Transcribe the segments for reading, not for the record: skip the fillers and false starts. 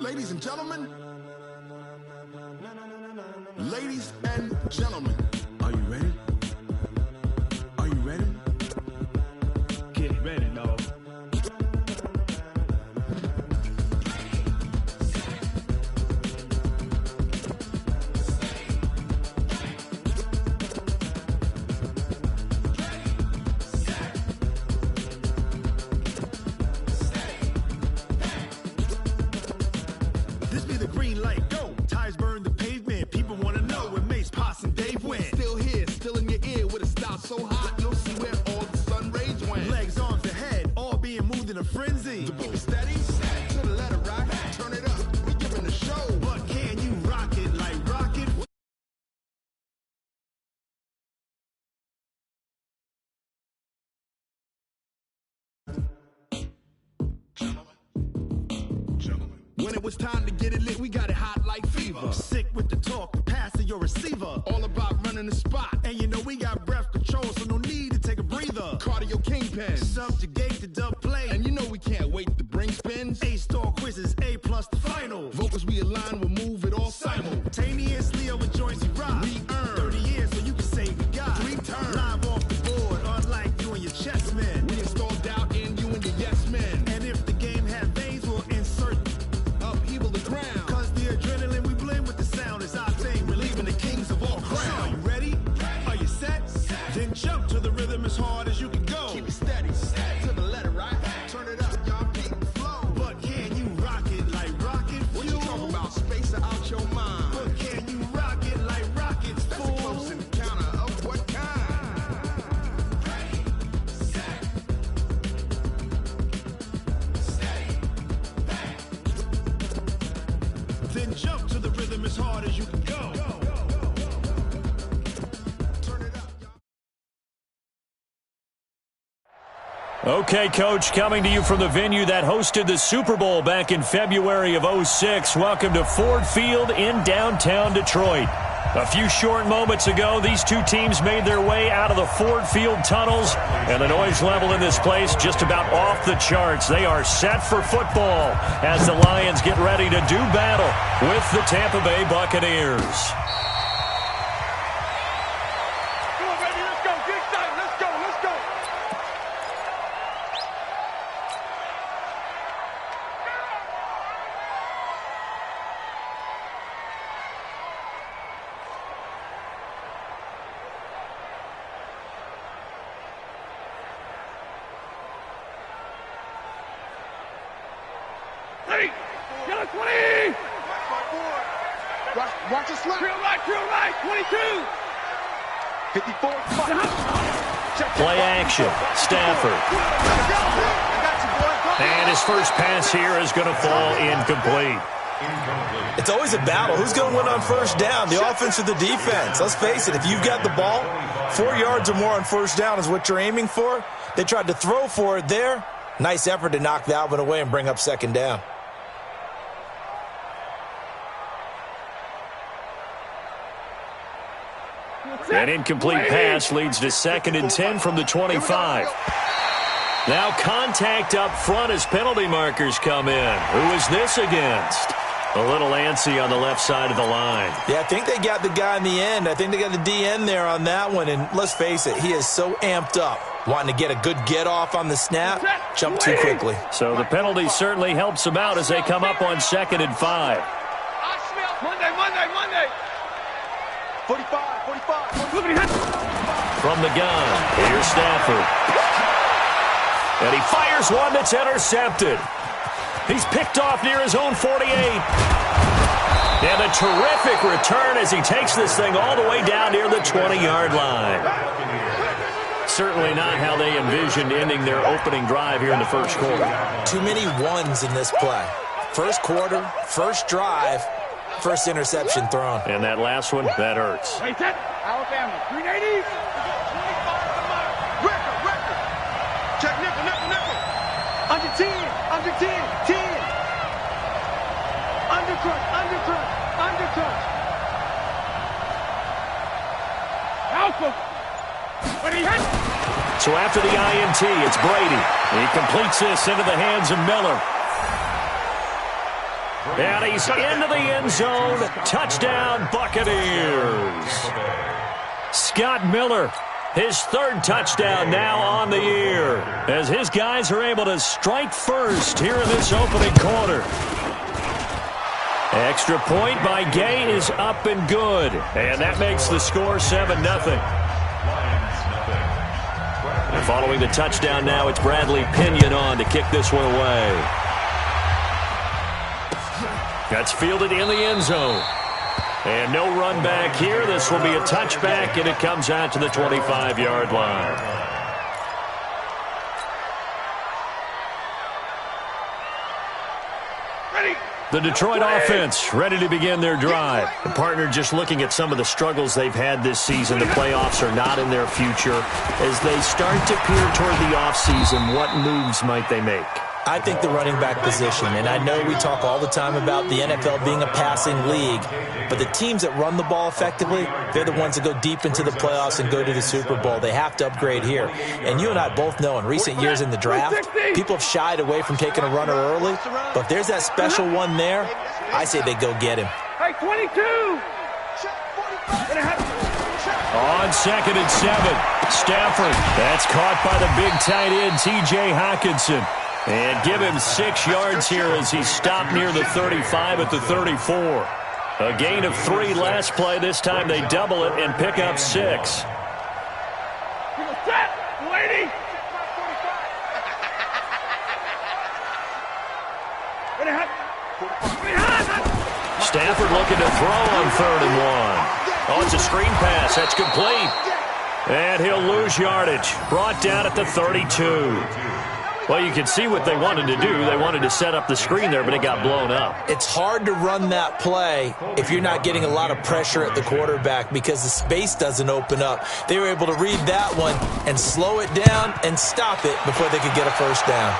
Ladies and gentlemen, ladies and gentlemen, are you ready? Are you ready? Get ready, dog. This be the green light, go. Tires burn the pavement. People want to know where Mace, Poss, and Dave went. Still here, still in your ear with a style so hot, you'll see where all the sun rays went. Legs, arms, and head, all being moved in a frenzy. To keep it steady, to the letter right, turn it up, we giving the show. But can you rock it like rocket? When it was time to get it lit, we got it hot like fever. Sick with the talk, pass to your receiver. All about running the spot. And you know we got breath control, so no need to take a breather. Cardio kingpin, subjugate the dub play. And you know we can't wait to bring spins. A-star quizzes, A+ the final. Vocals we align, we'll move it all simultaneously over joints we rock. We earn 30 years, so you can say we got 3 turns. Live off the board, unlike you and your chess men. We install doubt in you and your yes men. And if the game had veins, we'll insert upheaval the ground. Cause the adrenaline we blend with the sound is our thing. Relieving the kings of all crowns. So are you ready? Are you set? Then jump to the rhythm as hard as you can go. Keep it steady, to the letter right. Turn it up, y'all keep the flow. But can you rock it like rocket fuel? What you talking about? Space out your mind. But can you rock it like rockets, fool? That's a close encounter of what kind? Ready, set, steady, back. Then jump to the rhythm as hard as you can go. Turn it up, y'all. Okay, Coach, coming to you from the venue that hosted the Super Bowl back in February of '06. Welcome to Ford Field in downtown Detroit. A few short moments ago, these two teams made their way out of the Ford Field tunnels, and the noise level in this place just about off the charts. They are set for football as the Lions get ready to do battle with the Tampa Bay Buccaneers. Come on, baby, let's go. Get excited. Let's go. Let's go. Ready. Yellow 20. Watch it slip. Drill right. 22. 54. Play action. Stafford. And his first pass here is going to fall incomplete. It's always a battle. Who's going to win on first down, the offense or the defense? Let's face it, if you've got the ball, 4 yards or more on first down is what you're aiming for. They tried to throw for it there. Nice effort to knock that one away and bring up second down. An incomplete pass leads to 2nd and 10 from the 25. Now contact up front as penalty markers come in. Who is this against? A little antsy on the left side of the line. Yeah, I think they got the guy in the end. I think they got the DN there on that one. And let's face it, he is so amped up, wanting to get a good get-off on the snap, jump too quickly. So the penalty certainly helps them out as they come up on 2nd and 5. Monday. 45. From the gun, here's Stafford. And he fires one that's intercepted. He's picked off near his own 48. And a terrific return as he takes this thing all the way down near the 20-yard line. Certainly not how they envisioned ending their opening drive here in the first quarter. Too many ones in this play. First quarter, first drive, first interception thrown. And that last one, that hurts. Wait, set. Alabama, 380. Record. Check nickel. Under 10. 10. Undercut. Alpha. When he hit. So after the INT, it's Brady. He completes this into the hands of Miller. And he's into the end zone. Touchdown, Buccaneers. Scott Miller, his third touchdown now on the year, as his guys are able to strike first here in this opening quarter. Extra point by Gay is up and good, and that makes the score 7-0. And following the touchdown now, it's Bradley Pinion on to kick this one away. That's fielded in the end zone. And no run back here. This will be a touchback, and it comes out to the 25-yard line. The Detroit offense ready to begin their drive. The partner just looking at some of the struggles they've had this season. The playoffs are not in their future. As they start to peer toward the offseason, what moves might they make? I think the running back position, and I know we talk all the time about the NFL being a passing league, but the teams that run the ball effectively, they're the ones that go deep into the playoffs and go to the Super Bowl. They have to upgrade here. And you and I both know in recent years in the draft, people have shied away from taking a runner early, but if there's that special one there, I say they go get him. Hey, 22! On 2nd and 7, Stafford. That's caught by the big tight end, T.J. Hockenson. And give him 6 yards here as he stopped near the 35 at the 34. A gain of 3 last play. This time they double it and pick up 6. Set, lady! Stafford looking to throw on 3rd and 1. Oh, it's a screen pass. That's complete. And he'll lose yardage. Brought down at the 32. Well, you can see what they wanted to do. They wanted to set up the screen there, but it got blown up. It's hard to run that play if you're not getting a lot of pressure at the quarterback because the space doesn't open up. They were able to read that one and slow it down and stop it before they could get a first down.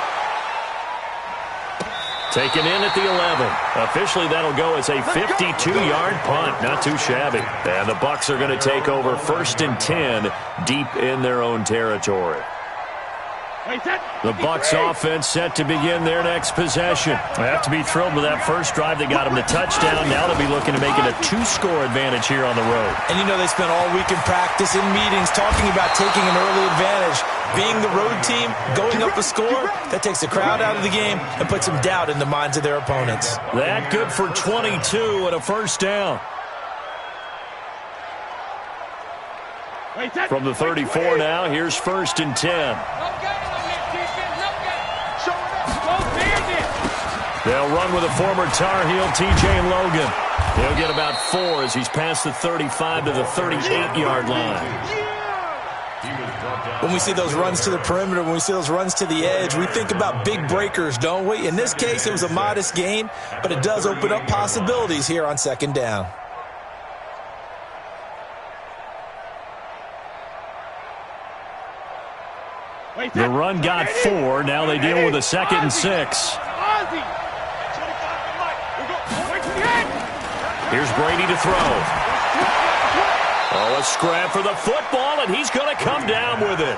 Taken in at the 11. Officially, that'll go as a 52-yard punt. Not too shabby. And the Bucs are going to take over 1st and 10 deep in their own territory. The Bucs offense set to begin their next possession. They have to be thrilled with that first drive that got them the touchdown. Now they'll be looking to make it a 2-score advantage here on the road. And you know they spent all week in practice, in meetings, talking about taking an early advantage. Being the road team, going up a score, that takes the crowd out of the game and puts some doubt in the minds of their opponents. That good for 22 and a first down. From the 34 now, here's 1st and 10. They'll run with a former Tar Heel, T.J. Logan. He'll get about 4 as he's past the 35 to the 38-yard line. When we see those runs to the perimeter, when we see those runs to the edge, we think about big breakers, don't we? In this case, it was a modest gain, but it does open up possibilities here on 2nd down. The run got 4. Now they deal with a 2nd and 6. Here's Brady to throw. Oh, a scrap for the football, and he's going to come down with it.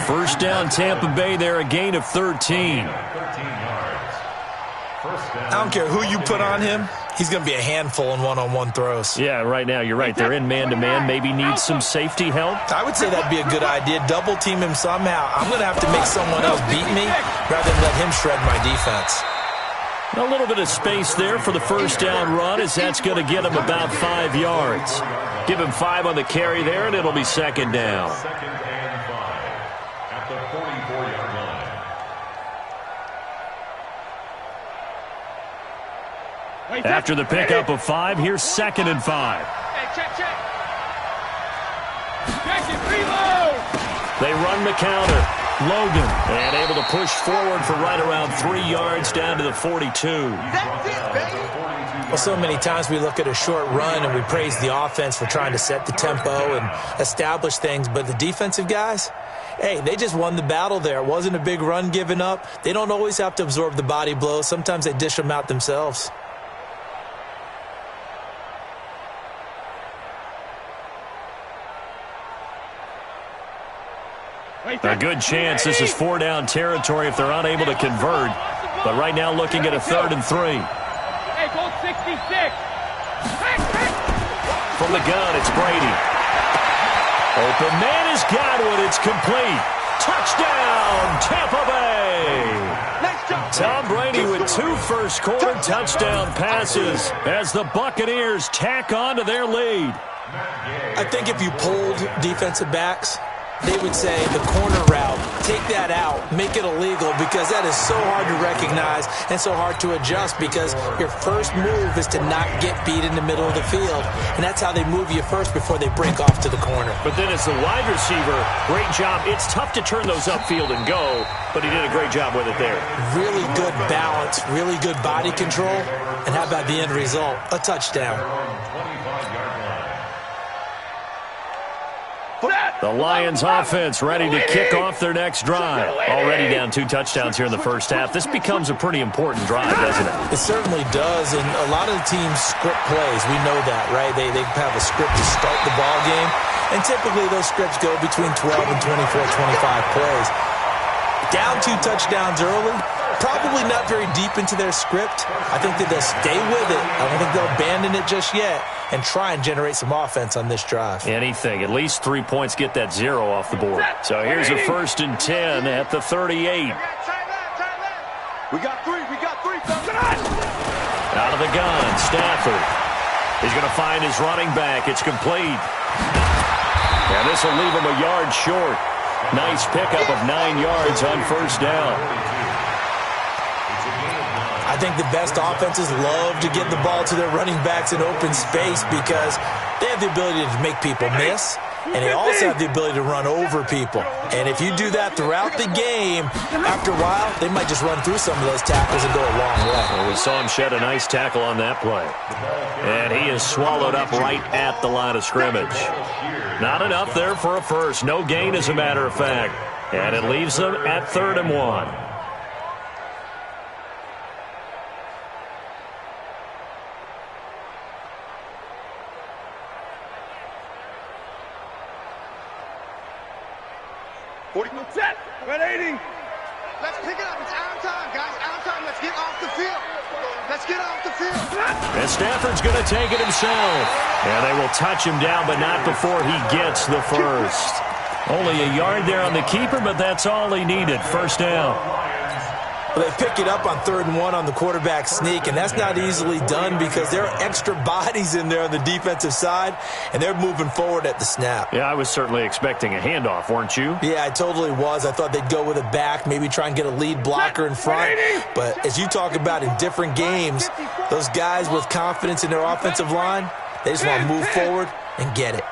First down, Tampa Bay there, a gain of 13. I don't care who you put on him. He's going to be a handful in one-on-one throws. Yeah, right now, you're right. They're in man-to-man. Maybe needs some safety help. I would say that'd be a good idea. Double team him somehow. I'm going to have to make someone else beat me rather than let him shred my defense. A little bit of space there for the first down run, as that's going to get him about 5 yards. Give him 5 on the carry there, and it'll be 2nd down. At the 44-yard line. After the pickup of 5, here's 2nd and 5. Check. Reload. They run the counter. Logan, and able to push forward for right around 3 yards down to the 42. Well, so many times we look at a short run and we praise the offense for trying to set the tempo and establish things, but the defensive guys, hey, they just won the battle there. It wasn't a big run given up. They don't always have to absorb the body blows. Sometimes they dish them out themselves. A good chance this is 4-down territory if they're unable to convert. But right now looking at a 3rd and 3. Hold 66. From the gun, it's Brady. Open man has got one. It's complete. Touchdown, Tampa Bay. Tom Brady with 2 first-quarter touchdown passes as the Buccaneers tack on to their lead. I think if you polled defensive backs, they would say the corner route, take that out, make it illegal, because that is so hard to recognize and so hard to adjust, because your first move is to not get beat in the middle of the field, and that's how they move you first before they break off to the corner. But then as the wide receiver, great job. It's tough to turn those upfield and go, but he did a great job with it there. Really good balance, really good body control, and how about the end result? A touchdown. The Lions offense ready to kick off their next drive. Already down 2 touchdowns here in the first half. This becomes a pretty important drive, doesn't it? It certainly does, and a lot of the teams script plays. We know that, right? They have a script to start the ball game, and typically those scripts go between 12 and 24, 25 plays. Down 2 touchdowns early, probably not very deep into their script. I think that they'll stay with it. I don't think they'll abandon it just yet and try and generate some offense on this drive. Anything. At least 3 points, get that 0 off the board. So here's a 1st and 10 at the 38. We got 3. Out of the gun, Stafford. He's going to find his running back. It's complete. And this will leave him a yard short. Nice pickup of 9 yards on first down. I think the best offenses love to get the ball to their running backs in open space because they have the ability to make people miss, and they also have the ability to run over people. And if you do that throughout the game, after a while, they might just run through some of those tackles and go a long way. Well, we saw him shed a nice tackle on that play. And he is swallowed up right at the line of scrimmage. Not enough there for a first. No gain, as a matter of fact. And it leaves them at 3rd and 1. Set. 180. Let's pick it up. It's our time, guys. Our time. Let's get off the field. Let's get off the field. And Stafford's going to take it himself. And they will touch him down, but not before he gets the first. Only a yard there on the keeper, but that's all he needed. First down. Well, they pick it up on 3rd and 1 on the quarterback sneak, and that's not easily done because there are extra bodies in there on the defensive side, and they're moving forward at the snap. Yeah, I was certainly expecting a handoff, weren't you? Yeah, I totally was. I thought they'd go with a back, maybe try and get a lead blocker in front. But as you talk about in different games, those guys with confidence in their offensive line, they just want to move forward and get it.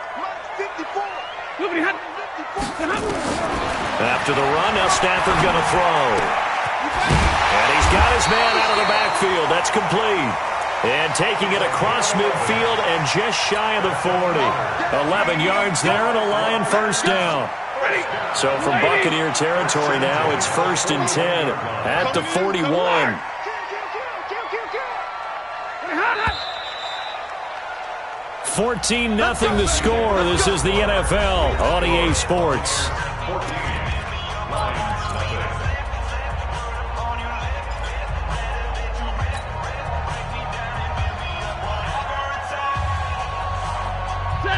After the run, now Stafford going to throw. And he's got his man out of the backfield. That's complete. And taking it across midfield and just shy of the 40. 11 yards there and a Lion first down. So from Buccaneer territory now, it's 1st and 10 at the 41. 14-0 the score. This is the NFL on EA Sports.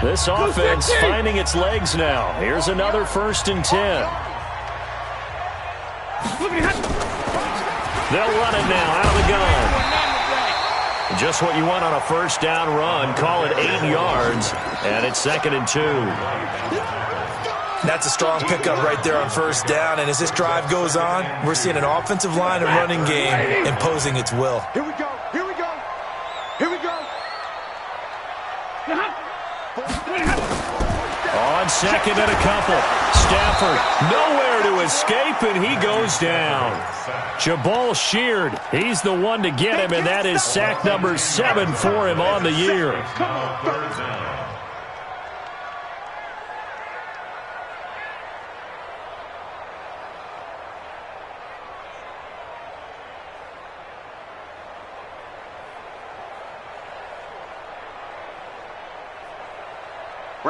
This offense finding its legs now. Here's another 1st and 10. They'll run it now out of the gun. Just what you want on a first down run. Call it 8 yards, and it's 2nd and 2. That's a strong pickup right there on first down, and as this drive goes on, we're seeing an offensive line and running game imposing its will. Here we go. Here we go. Here we go. On 2nd and a couple. Stafford nowhere to escape, and he goes down. Jabal Sheard, he's the one to get him, and that is sack number 7 for him on the year.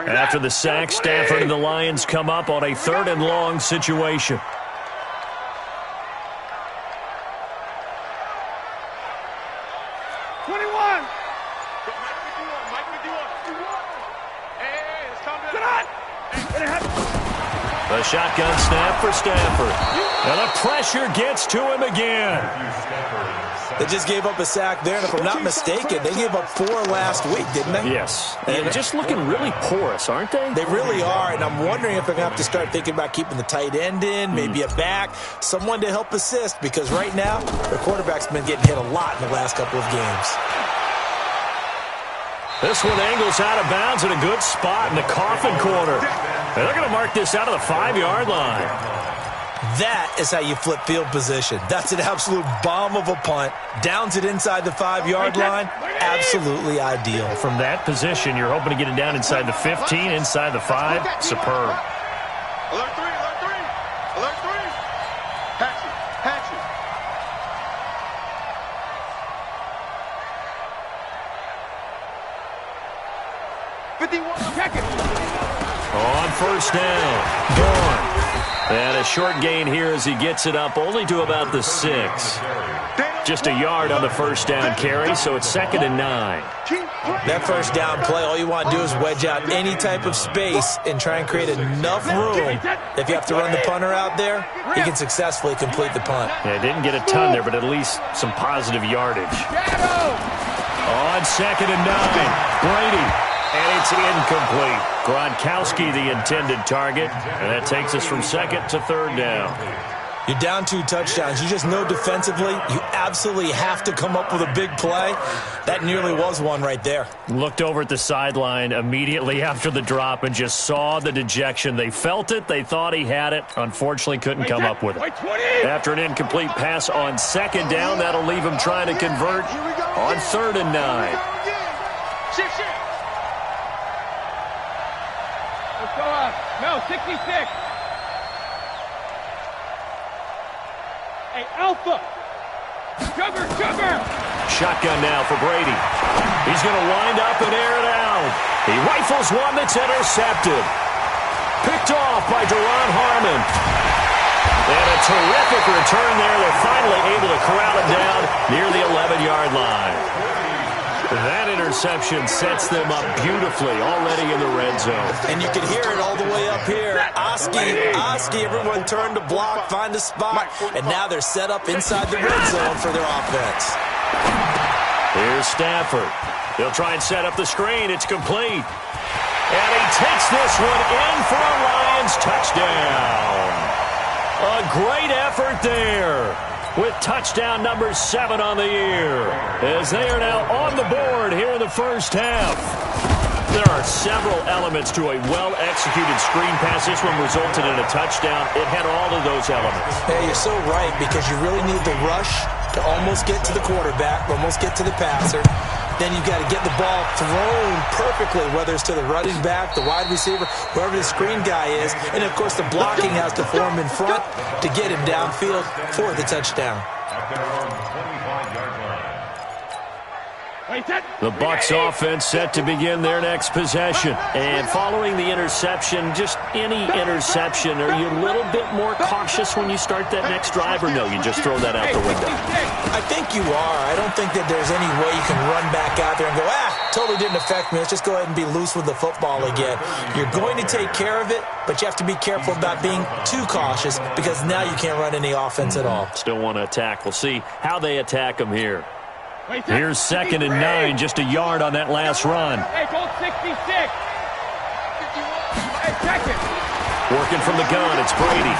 After the sack, Stafford and the Lions come up on a 3rd and long situation. The shotgun snap for Stafford. And the pressure gets to him again. They just gave up a sack there, and if I'm not mistaken, they gave up 4 last week, didn't they? Yes. And just looking really porous, aren't they? They really are, and I'm wondering if they're going to have to start thinking about keeping the tight end in, maybe a back, someone to help assist, because right now, their quarterback's been getting hit a lot in the last couple of games. This one angles out of bounds in a good spot in the coffin corner. And they're going to mark this out of the 5-yard line. That is how you flip field position. That's an absolute bomb of a punt. Downs it inside the 5-yard line. Absolutely ideal. From that position, you're hoping to get it down inside the 15, inside the 5. Superb. Alert 3, alert 3. Alert 3. Hatchet, hatchet. On first down. Gone. And a short gain here as he gets it up only to about the 6. Just a yard on the first down carry, so it's 2nd and 9. That first down play, all you want to do is wedge out any type of space and try and create enough room. If you have to run the punter out there, he can successfully complete the punt. Yeah, didn't get a ton there, but at least some positive yardage. On 2nd and 9, Brady. And it's incomplete. Gronkowski, the intended target. And that takes us from 2nd to 3rd down. You're down 2 touchdowns. You just know defensively you absolutely have to come up with a big play. That nearly was one right there. Looked over at the sideline immediately after the drop and just saw the dejection. They felt it. They thought he had it. Unfortunately, couldn't come up with it. After an incomplete pass on 2nd down, that'll leave him trying to convert on 3rd and 9. Shift, shift. Let's go up. No, 66. Hey, Alpha. Sugar, sugar. Shotgun now for Brady. He's going to wind up and air it out. He rifles one that's intercepted. Picked off by Duron Harmon. And a terrific return there. They're finally able to corral it down near the 11-yard line. That interception sets them up beautifully already in the red zone. And you can hear it all the way up here. Oski, everyone turned to block, find a spot, and now they're set up inside the red zone for their offense. Here's Stafford. They'll try and set up the screen. It's complete. And he takes this one in for a Lions touchdown. A great effort there, with touchdown number 7 on the year, as they are now on the board here in the first half. There are several elements to a well-executed screen pass. This one resulted in a touchdown. It had all of those elements. Hey, you're so right, because you really need the rush to almost get to the quarterback, almost get to the passer. Then you've got to get the ball thrown perfectly, whether it's to the running back, the wide receiver, whoever the screen guy is. And, of course, the blocking has to form in front to get him downfield for the touchdown. The Bucs offense set to begin their next possession. And following the interception, just any interception, are you a little bit more cautious when you start that next drive, or no, you just throw that out the window? I think you are. I don't think that there's any way you can run back out there and go, totally didn't affect me. Let's just go ahead and be loose with the football again. You're going to take care of it, but you have to be careful about being too cautious, because now you can't run any offense at all. Still want to attack. We'll see how they attack them here. Here's 2nd and 9, just a yard on that last run. Hey, goal 66. Hey, check it. Working from the gun, it's Brady.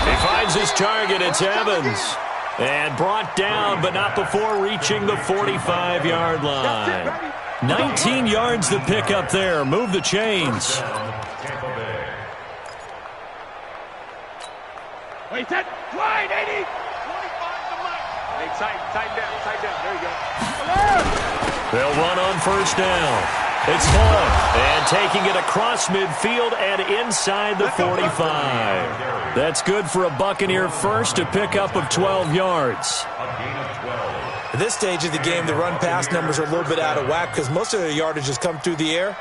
He finds his target, it's Evans. And brought down, but not before reaching the 45-yard line. 19 yards to pick up there. Move the chains. Wait, that line, 80. Tighten down. There you go. They'll run on first down. It's Hunt, and taking it across midfield and inside the 45. That's good for a Buccaneer first, a pickup of 12 yards. At this stage of the game, the run-pass numbers are a little bit out of whack because most of their yardage has come through the air.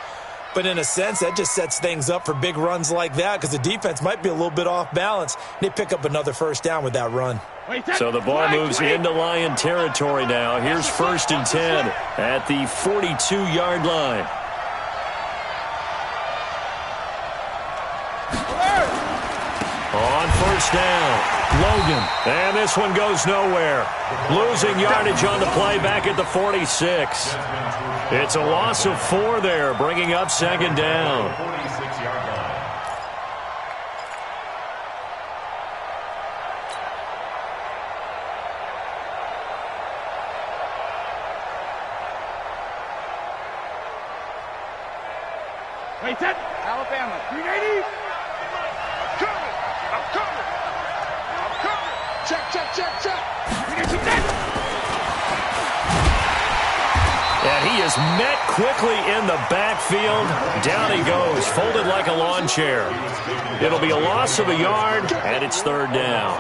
But in a sense, that just sets things up for big runs like that because the defense might be a little bit off balance. They pick up another first down with that run. So the ball moves into Lion territory now. Here's 1st and 10 at the 42-yard line. On first down, Logan. And this one goes nowhere. Losing yardage on the play back at the 46. It's a loss of 4 there, bringing up second down. Wait, set. Alabama, 380. I'm coming. Check. And he is met quickly in the backfield. Down he goes, folded like a lawn chair. It'll be a loss of a yard, and it's third down.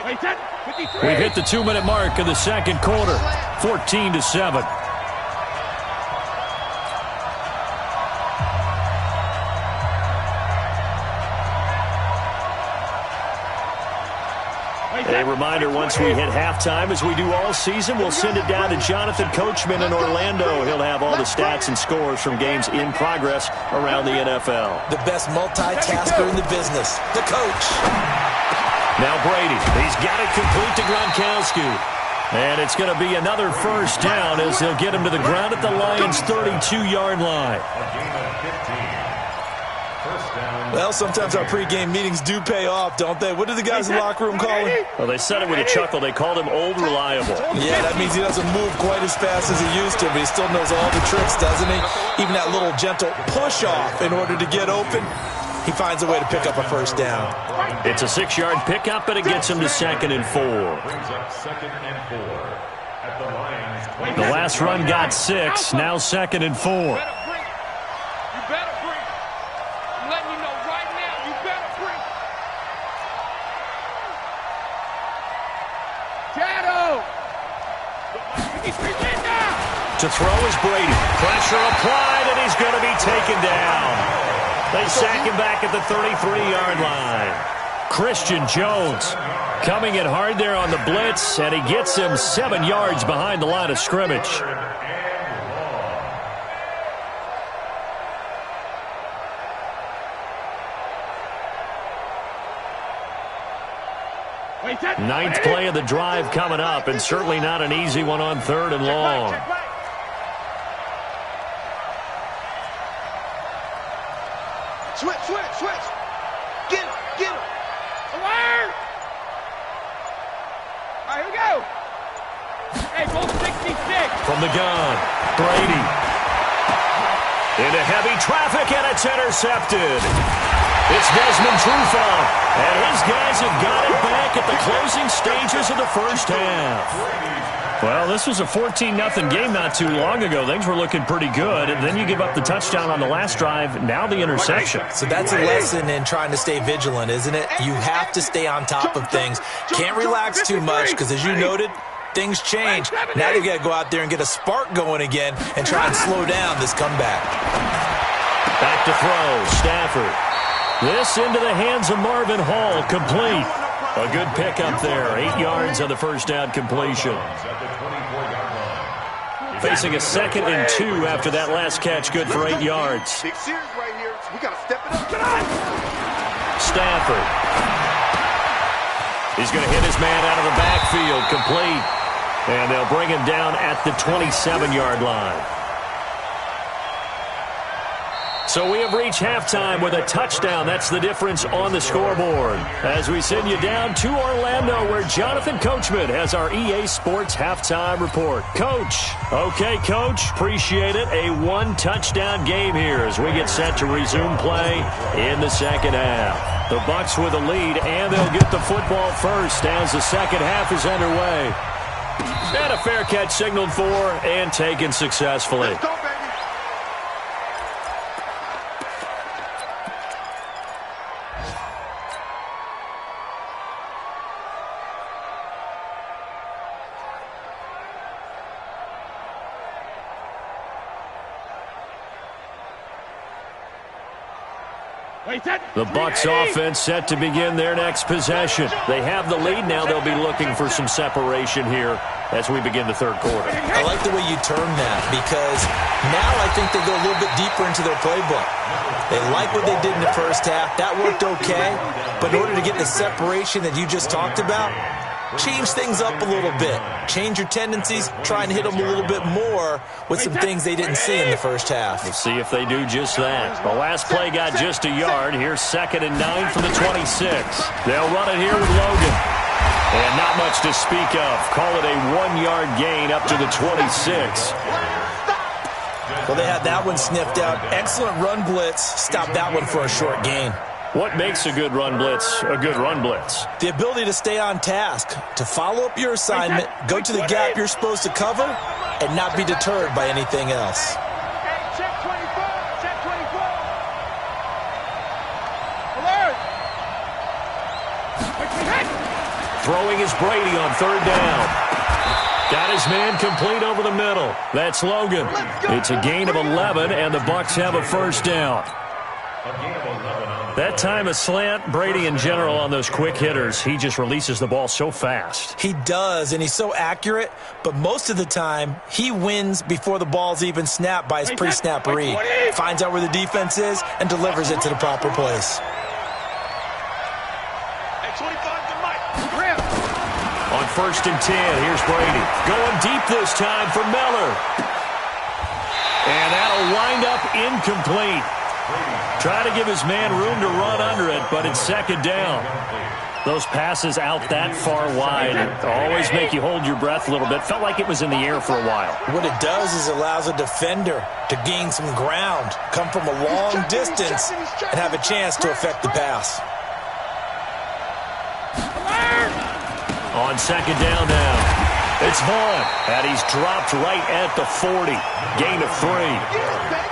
Wait, set. 53. We've hit the 2-minute mark of the second quarter, 14-7. A reminder, once we hit halftime, as we do all season, we'll send it down to Jonathan Coachman in Orlando. He'll have all the stats and scores from games in progress around the NFL. The best multitasker in the business, the coach. Now Brady, he's got it complete to Gronkowski. And it's going to be another first down as they'll get him to the ground at the Lions' 32-yard line. Well, sometimes our pregame meetings do pay off, don't they? What do the guys in the locker room call him? Well, they said it with a chuckle. They called him Old Reliable. Yeah, that means he doesn't move quite as fast as he used to, but he still knows all the tricks, doesn't he? Even that little gentle push-off in order to get open, he finds a way to pick up a first down. It's a 6-yard pickup, and it gets him to 2nd and 4. The last run got 6, now 2nd and 4. To throw is Brady. Pressure applied, and he's going to be taken down. They sack him back at the 33-yard line. Christian Jones coming in hard there on the blitz, and he gets him 7 yards behind the line of scrimmage. Ninth play of the drive coming up, and certainly not an easy one on 3rd and long. Switch. Get him. Aware. All right, here we go. Hey, goal 66. From the gun, Brady. Into heavy traffic, and it's intercepted. It's Desmond Trufant, and his guys have got it back at the closing stages of the first half. Well, this was a 14-0 game not too long ago. Things were looking pretty good, and then you give up the touchdown on the last drive, now the interception. So that's a lesson in trying to stay vigilant, isn't it? You have to stay on top of things. Can't relax too much because, as you noted, things change. Now you've got to go out there and get a spark going again and try and slow down this comeback. Back to throw, Stafford. This into the hands of Marvin Hall, complete. A good pickup there, 8 yards on the first down completion. Facing a 2nd and 2 after that last catch, good for 8 yards. Big series right here. We got to step it up. Get on! Stafford. He's going to hit his man out of the backfield, complete. And they'll bring him down at the 27-yard line. So we have reached halftime with a touchdown. That's the difference on the scoreboard. As we send you down to Orlando, where Jonathan Coachman has our EA Sports halftime report. Coach. Okay, Coach. Appreciate it. A 1-touchdown game here as we get set to resume play in the second half. The Bucs with a lead, and they'll get the football first as the second half is underway. And a fair catch signaled for and taken successfully. Let's go, baby. The Bucs offense set to begin their next possession. They have the lead now. They'll be looking for some separation here as we begin the third quarter. I like the way you term that because now I think they go a little bit deeper into their playbook. They like what they did in the first half. That worked okay. But in order to get the separation that you just talked about, change things up a little bit. Change your tendencies. Try and hit them a little bit more with some things they didn't see in the first half. We'll see if they do just that. The last play got just a yard. Here's 2nd and 9 from the 26. They'll run it here with Logan. And not much to speak of. Call it a 1-yard gain up to the 26. Well, they had that one sniffed out. Excellent run blitz. Stop that one for a short gain. What makes a good run blitz a good run blitz? The ability to stay on task, to follow up your assignment, go to the gap you're supposed to cover, and not be deterred by anything else. Check 24. Check 24. Alert. Throwing is Brady on 3rd down. Got his man complete over the middle. That's Logan. It's a gain of 11, and the Bucs have a 1st down. That time a slant, Brady in general on those quick hitters, he just releases the ball so fast. He does, and he's so accurate, but most of the time he wins before the ball's even snapped by his pre-snap read. Finds out where the defense is and delivers it to the proper place. On 1st and 10, here's Brady. Going deep this time for Miller. And that'll wind up incomplete. Try to give his man room to run under it, but it's 2nd down. Those passes out that far wide always make you hold your breath a little bit. Felt like it was in the air for a while. What it does is allows a defender to gain some ground, come from a long distance, and have a chance to affect the pass. On 2nd down now. It's Vaughn, and he's dropped right at the 40. Gain of 3.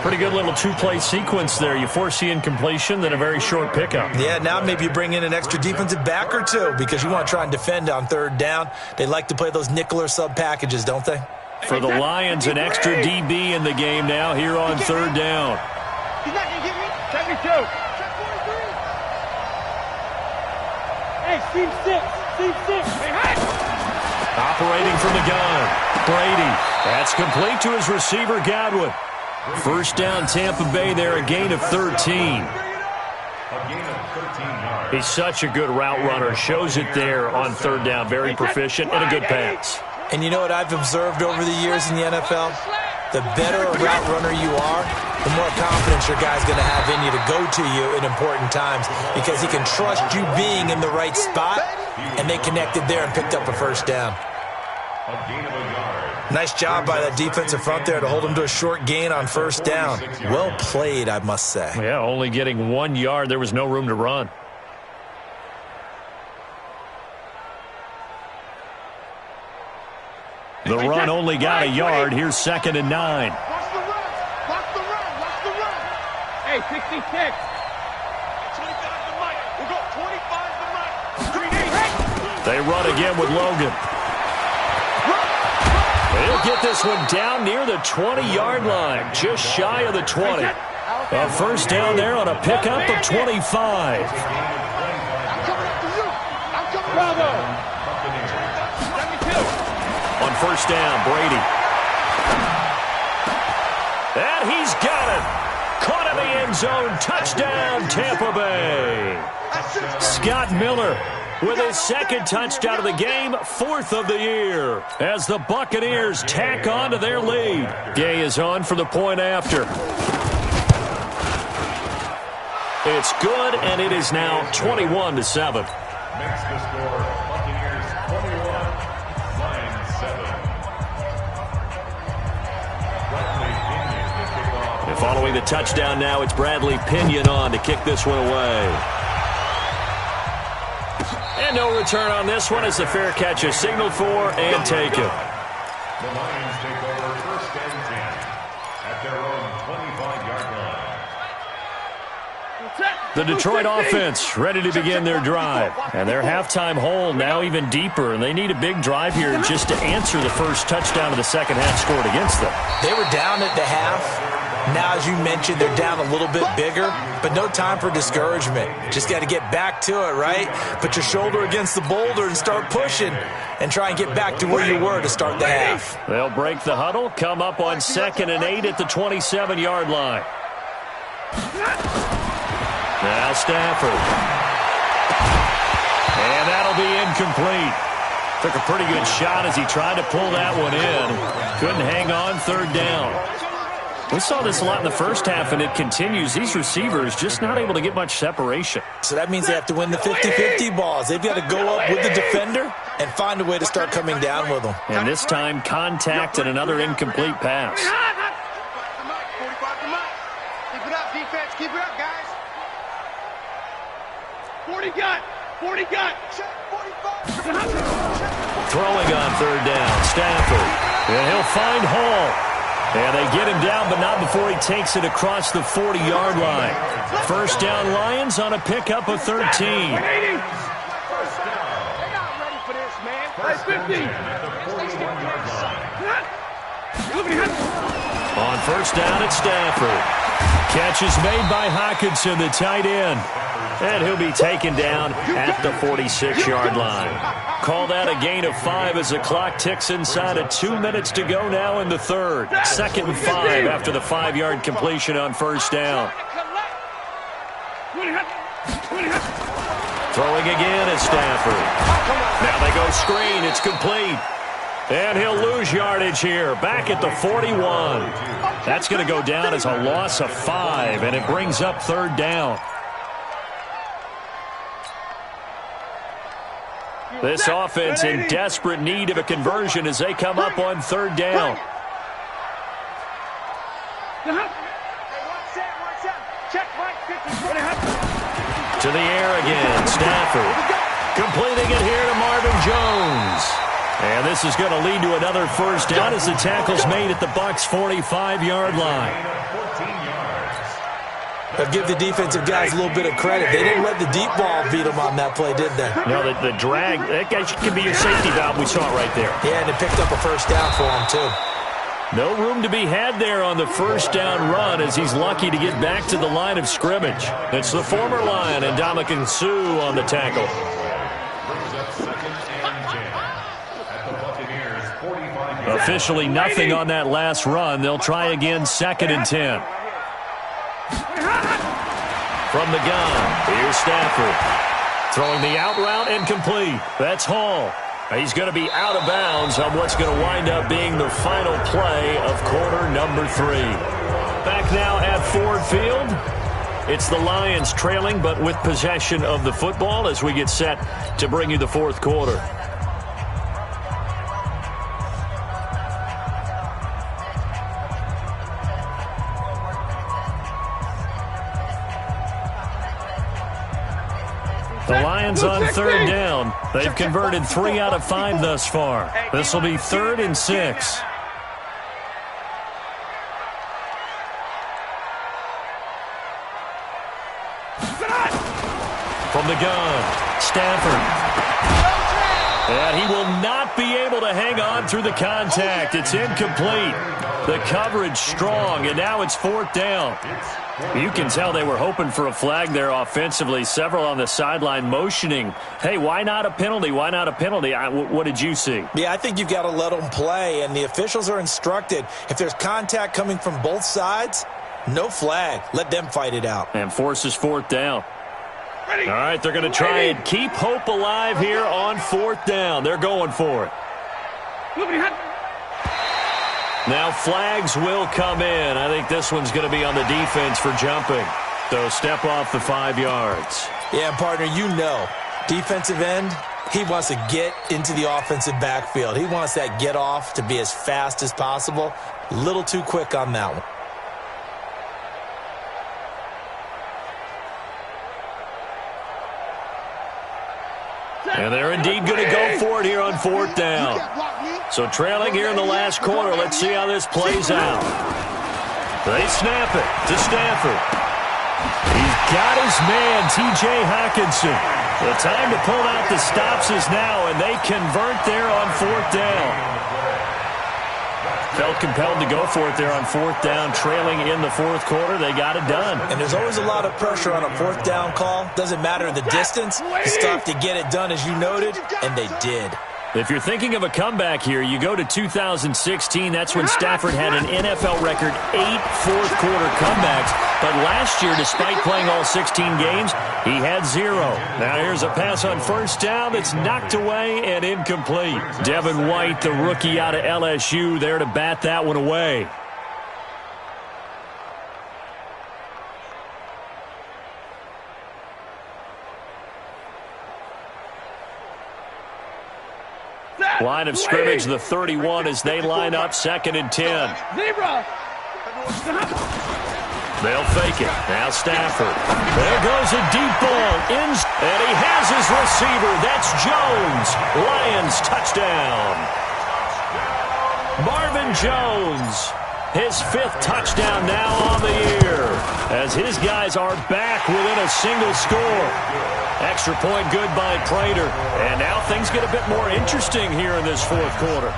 Pretty good little 2-play sequence there. You force the incompletion, then a very short pickup. Yeah, now maybe you bring in an extra defensive back or two because you want to try and defend on 3rd down. They like to play those nickel or sub packages, don't they? For the Lions, an extra DB in the game now here on 3rd down. He's not going to get me. Check me 2. Check 43. Hey, seam 6. Seam 6. Hey, hey. Operating from the gun. Brady. That's complete to his receiver, Godwin. 1st down, Tampa Bay there, a gain of 13. He's such a good route runner. Shows it there on 3rd down. Very proficient and a good pass. And you know what I've observed over the years in the NFL? The better a route runner you are, the more confidence your guy's going to have in you to go to you in important times because he can trust you being in the right spot, and they connected there and picked up a 1st down. Nice job by that defensive front there to hold him to a short gain on 1st down. Well played, I must say. Yeah, only getting 1 yard. There was no room to run. The run only got a yard. Here's 2nd and 9. Watch the run. Watch the run. Watch the run. Hey, 66. 25 to Mike. We'll go 25 to Mike. They run again with Logan. He'll get this one down near the 20-yard line, just shy of the 20. A 1st down there on a pickup of 25. I'm coming up to you. I'm coming Bravo. On 1st down, Brady. And he's got it. Caught in the end zone. Touchdown, Tampa Bay. Scott Miller with his 2nd touchdown of the game, 4th of the year, as the Buccaneers tack on to their lead. Gay is on for the point after. It's good, and it is now 21-7. Makes the score Buccaneers 21, Lions 7. And following the touchdown now, it's Bradley Pinion on to kick this one away. And no return on this one as the fair catch is signaled for and taken. The Lions take over 1st and 10 at their own 25-yard line. The Detroit offense ready to begin their drive. And their halftime hole now even deeper. And they need a big drive here just to answer the first touchdown of the second half scored against them. They were down at the half. Now, as you mentioned, they're down a little bit bigger, but no time for discouragement. Just got to get back to it, right? Put your shoulder against the boulder and start pushing and try and get back to where you were to start the half. They'll break the huddle, come up on 2nd and 8 at the 27-yard line. Now Stafford. And that'll be incomplete. Took a pretty good shot as he tried to pull that one in. Couldn't hang on, 3rd down. We saw this a lot in the first half, and it continues. These receivers just not able to get much separation. So that means they have to win the 50-50 balls. They've got to go up with the defender and find a way to start coming down with them. And this time, contact and another incomplete pass. Keep it up, defense. Keep it up, guys. 40 got. 40 got. Throwing on 3rd down, Stafford. And he'll find Hall. And they get him down, but not before he takes it across the 40-yard line. 1st down, Lions on a pickup of 13. 50. On 1st down, it's Stafford. Catch is made by Hockenson, the tight end. And he'll be taken down at the 46-yard line. Call that a gain of 5 as the clock ticks inside of 2 minutes to go now in the 3rd. 2nd and 5 after the 5-yard completion on 1st down. Throwing again is Stafford. Now they go screen. It's complete. And he'll lose yardage here. Back at the 41. That's going to go down as a loss of 5, and it brings up 3rd down. This offense in desperate need of a conversion as they come up on 3rd down. To the air again, Stafford. Completing it here to Marvin Jones. And this is going to lead to another 1st down as the tackle's made at the Bucs' 45-yard line. But give the defensive guys a little bit of credit. They didn't let the deep ball beat them on that play, did they? No, the drag, that guy could be your safety valve. We saw it right there. Yeah, and it picked up a 1st down for him, too. No room to be had there on the 1st down run as he's lucky to get back to the line of scrimmage. It's the former Lion and Ndamukong Suh on the tackle. Officially nothing on that last run. They'll try again 2nd and 10. From the gun, here's Stafford. Throwing the out route incomplete. That's Hall. He's going to be out of bounds on what's going to wind up being the final play of quarter number 3. Back now at Ford Field. It's the Lions trailing, but with possession of the football as we get set to bring you the 4th quarter. The Lions on 3rd down. They've converted 3 out of 5 thus far. This will be 3rd and 6. From the gun, Stafford. And he will not be able to hang on through the contact. It's incomplete. The coverage strong, and now it's 4th down. You can tell they were hoping for a flag there offensively. Several on the sideline motioning, hey, why not a penalty? Why not a penalty? What did you see? Yeah, I think you've got to let them play, and the officials are instructed. If there's contact coming from both sides, no flag. Let them fight it out. And forces 4th down. All right, they're going to try and keep hope alive here on 4th down. They're going for it. Now flags will come in. I think this one's going to be on the defense for jumping. So step off the 5 yards. Yeah, partner, you know, defensive end, he wants to get into the offensive backfield. He wants that get off to be as fast as possible. A little too quick on that one. And they're indeed going to go for it here on 4th down. So trailing here in the last quarter. Let's see how this plays out. They snap it to Stafford. He's got his man, T.J. Hockenson. The time to pull out the stops is now, and they convert there on 4th down. felt compelled to go for it there on fourth down, trailing in the fourth quarter. They got it done. And there's always a lot of pressure on a fourth down call. Doesn't matter the distance. You still have to get it done, as you noted, and they did. If you're thinking of a comeback here, you go to 2016. That's when Stafford had an NFL record 8 fourth-quarter comebacks. But last year, despite playing all 16 games, he had 0. Now here's a pass on first down that's knocked away and incomplete. Devin White, the rookie out of LSU, there to bat that one away. Line of scrimmage, the 31 as they line up, 2nd and 10. Zebra! They'll fake it. Now Stafford. There goes a deep ball. And he has his receiver. That's Jones. Lions touchdown. Marvin Jones. His 5th touchdown now on the year as his guys are back within a single score. Extra point good by Prater. And now things get a bit more interesting here in this fourth quarter.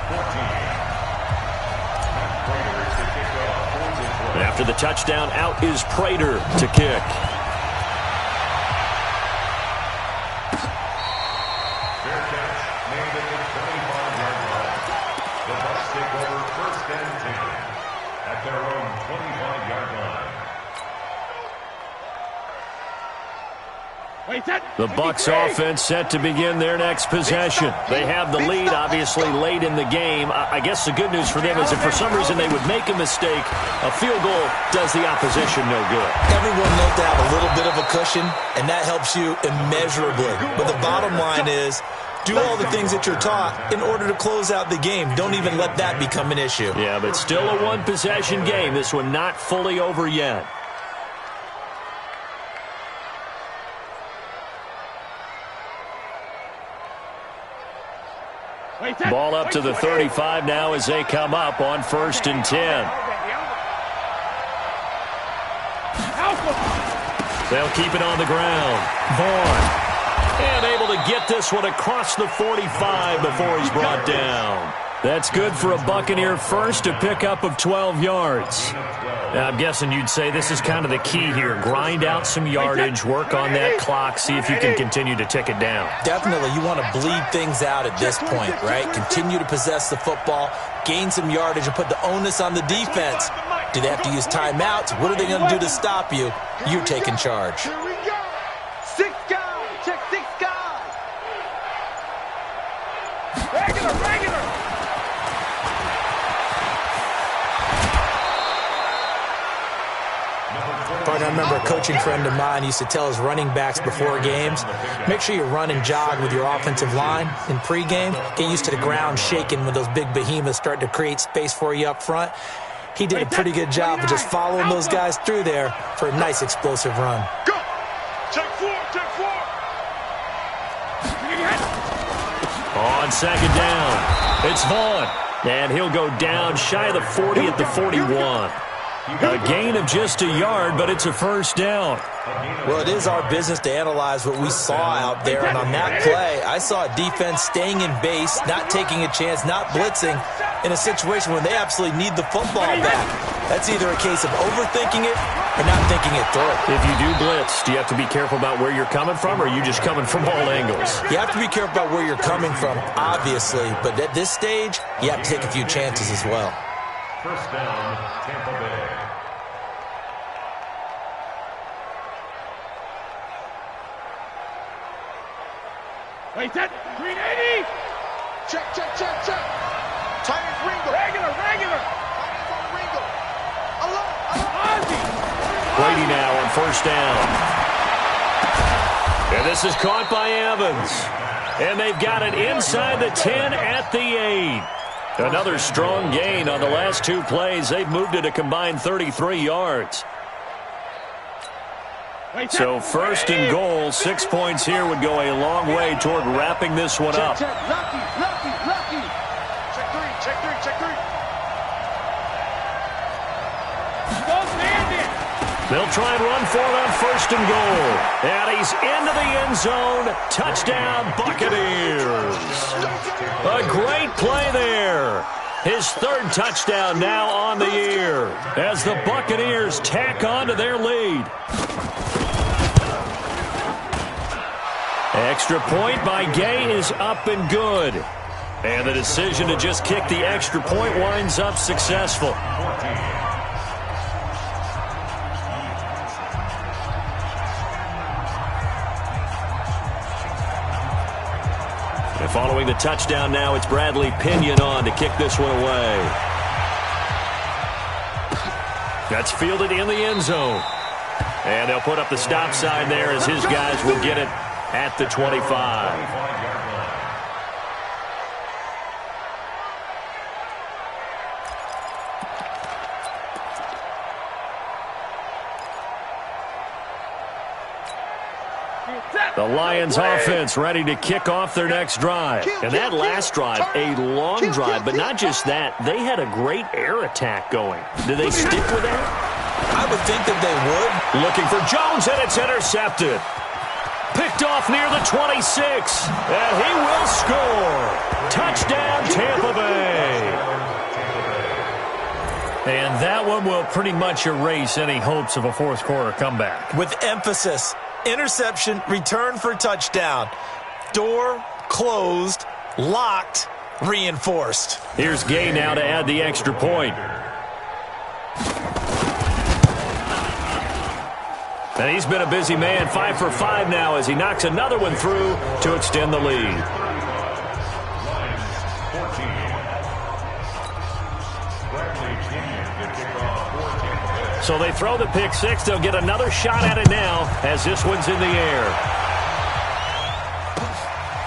After the touchdown, out is Prater to kick. Fair catch made at the 25-yard line. The Bucs take over 1st and 10 at their own 25-yard line. The Bucs offense set to begin their next possession. They have the lead, obviously, late in the game. I guess the good news for them is if for some reason they would make a mistake, a field goal does the opposition no good. Everyone knows to have a little bit of a cushion, and that helps you immeasurably. But the bottom line is, do all the things that you're taught in order to close out the game. Don't even let that become an issue. Yeah, but still a one-possession game. This one not fully over yet. Ball up to the 35 now as they come up on 1st and 10. They'll keep it on the ground. Vaughn. And able to get this one across the 45 before he's brought down. That's good for a Buccaneer first, a pickup of 12 yards. Now, I'm guessing you'd say this is kind of the key here. Grind out some yardage, work on that clock, see if you can continue to tick it down. Definitely, you want to bleed things out at this point, right? Continue to possess the football, gain some yardage, and put the onus on the defense. Do they have to use timeouts? What are they going to do to stop you? You're taking charge. Here we go. 6 guys. Check 6 guys. Regular! I remember a coaching friend of mine used to tell his running backs before games, make sure you run and jog with your offensive line in pregame. Get used to the ground shaking when those big behemoths start to create space for you up front. He did a pretty good job of just following those guys through there for a nice explosive run. Go. Check 4. On 2nd down, it's Vaughn. And he'll go down shy of the 40 at the 41. A gain of just a yard, but it's a 1st down. Well, it is our business to analyze what we saw out there. And on that play, I saw a defense staying in base, not taking a chance, not blitzing in a situation where they absolutely need the football back. That's either a case of overthinking it or not thinking it through. If you do blitz, do you have to be careful about where you're coming from, or are you just coming from all angles? You have to be careful about where you're coming from, obviously. But at this stage, you have to take a few chances as well. 1st down, Tampa Bay. Wait, that 380. Check. Titans Ringo. Regular. Titans on Ringo. Ozzy. Brady now on 1st down. And this is caught by Evans. And they've got it inside the 10 at the 8. Another strong gain on the last 2 plays. They've moved it a combined 33 yards. So 1st and goal, 6 points here would go a long way toward wrapping this one up. Check. Lucky. Check 3. Don't stand it. They'll try and run for it on 1st and goal. And he's into the end zone. Touchdown, Buccaneers. A great play there. His third touchdown now on the year as the Buccaneers tack on to their lead. Extra point by Gay is up and good. And the decision to just kick the extra point winds up successful. And following the touchdown now, it's Bradley Pinion on to kick this one away. That's fielded in the end zone. And they'll put up the stop sign there as his guys will get it at the 25. The Lions offense ready to kick off their next drive. And that last drive, a long drive, but not just that. They had a great air attack going. Do they stick with that? I would think that they would. Looking for Jones, and it's intercepted. Picked off near the 26. And he will score. Touchdown, Tampa Bay. And that one will pretty much erase any hopes of a fourth quarter comeback. With emphasis. Interception, return for touchdown. Door closed, locked, reinforced. Here's Gay now to add the extra point. And he's been a busy man, 5 for 5 now as he knocks another one through to extend the lead. So they throw the pick six. They'll get another shot at it now as this one's in the air.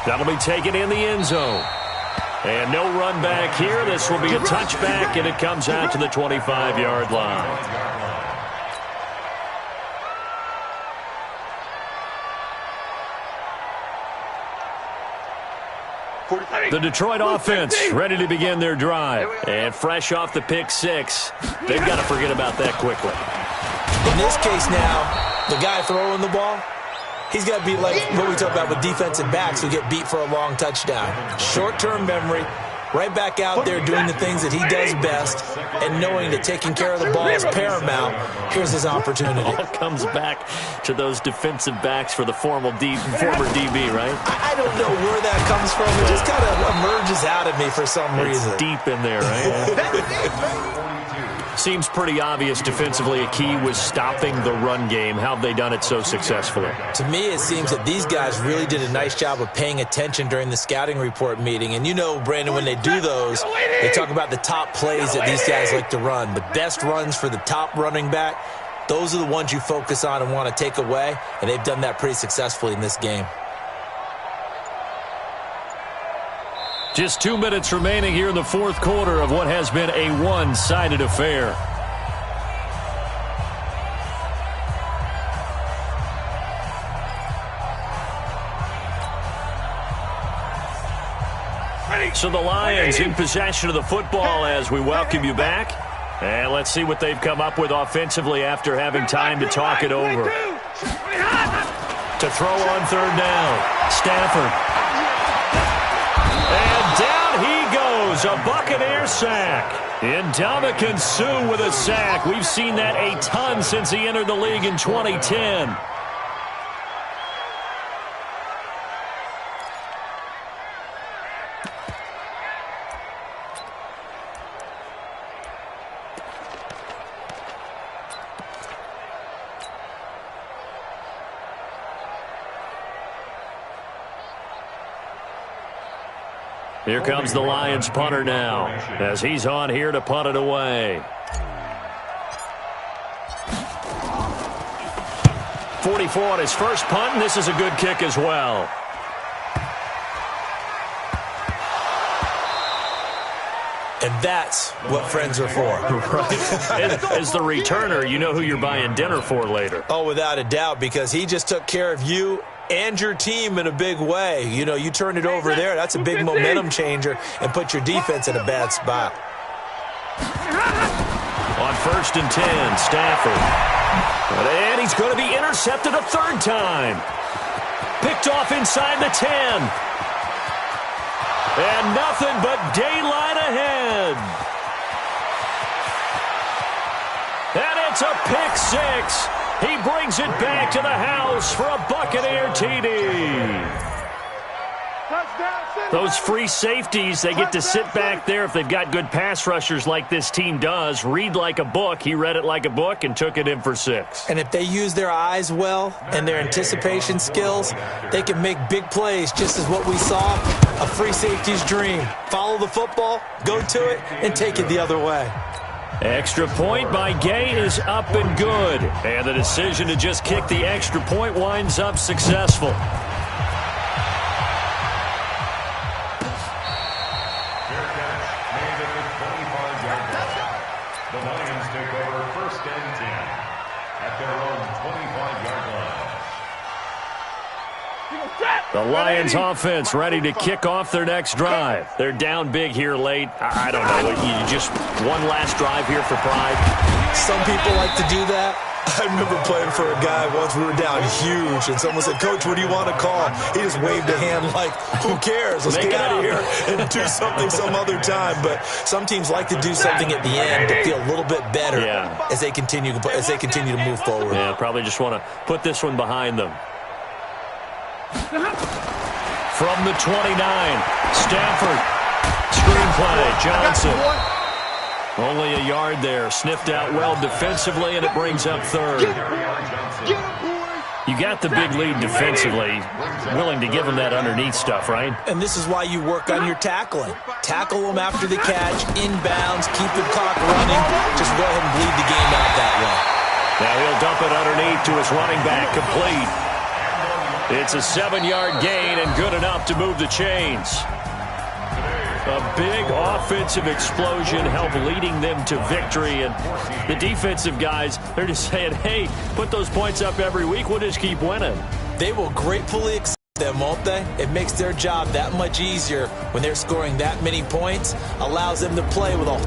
That'll be taken in the end zone. And no run back here. This will be a touchback, and it comes out to the 25-yard line. The Detroit offense ready to begin their drive. And fresh off the pick six, they've got to forget about that quickly. In this case now, the guy throwing the ball, he's got to be like what we talk about with defensive backs who get beat for a long touchdown. Short-term memory, right back out there doing the things that he does best, and knowing that taking care of the ball is paramount. Here's his opportunity. It all comes back to those defensive backs for the former DB, right? I don't know where that comes from. It just kind of emerges out of me for some reason. It's deep in there, right? Seems pretty obvious defensively a key was stopping the run game. How have they done it so successfully? To me, it seems that these guys really did a nice job of paying attention during the scouting report meeting. And you know, Brandon, when they do those, they talk about the top plays that these guys like to run. The best runs for the top running back, those are the ones you focus on and want to take away. And they've done that pretty successfully in this game. Just 2 minutes remaining here in the fourth quarter of what has been a one-sided affair. So the Lions in possession of the football as we welcome you back. And let's see what they've come up with offensively after having time to talk it over. To throw on third down, Stafford. And down he goes, a Buccaneer sack. Ndamukong Suh with a sack. We've seen that a ton since he entered the league in 2010. Here comes the Lions punter now as he's on here to punt it away. 44 on his first punt, and this is a good kick as well. And that's what friends are for. Right. As the returner, you know who you're buying dinner for later. Oh, without a doubt, because he just took care of you and your team in a big way. You know, you turned it over there. That's a big momentum changer and put your defense in a bad spot. On 1st and 10, Stafford. And he's going to be intercepted a third time. Picked off inside the 10. And nothing but daylight ahead. good. And it's a pick six. He brings it back to the house for a Buccaneer TD. Those free safeties, they get to sit back there if they've got good pass rushers like this team does. Read like a book. He read it like a book and took it in for 6. And if they use their eyes well and their anticipation skills, they can make big plays, just as what we saw, a free safety's dream. Follow the football, go to it, and take it the other way. Extra point by Gay is up and good. And the decision to just kick the extra point winds up successful. The Lions offense ready to kick off their next drive. They're down big here late. I don't know. You just one last drive here for pride. Some people like to do that. I remember playing for a guy once. We were down huge, and someone said, "Coach, what do you want to call?" He just waved a hand like, "Who cares? Let's get out of here and do something some other time." But some teams like to do something at the end to feel a little bit better as they continue to move forward. Yeah, probably just want to put this one behind them. From the 29, Stafford. Screenplay, Johnson. Only a yard there. Sniffed out well defensively, and it brings up third. You got the big lead defensively. Willing to give them that underneath stuff, right? And this is why you work on your tackling. Tackle them after the catch, inbounds, keep the clock running. Just go ahead and bleed the game out that way. Now he'll dump it underneath to his running back, complete. It's a 7-yard gain and good enough to move the chains. A big offensive explosion helped leading them to victory. And the defensive guys, they're just saying, hey, put those points up every week. We'll just keep winning. They will gratefully accept them, won't they? It makes their job that much easier when they're scoring that many points. Allows them to play with a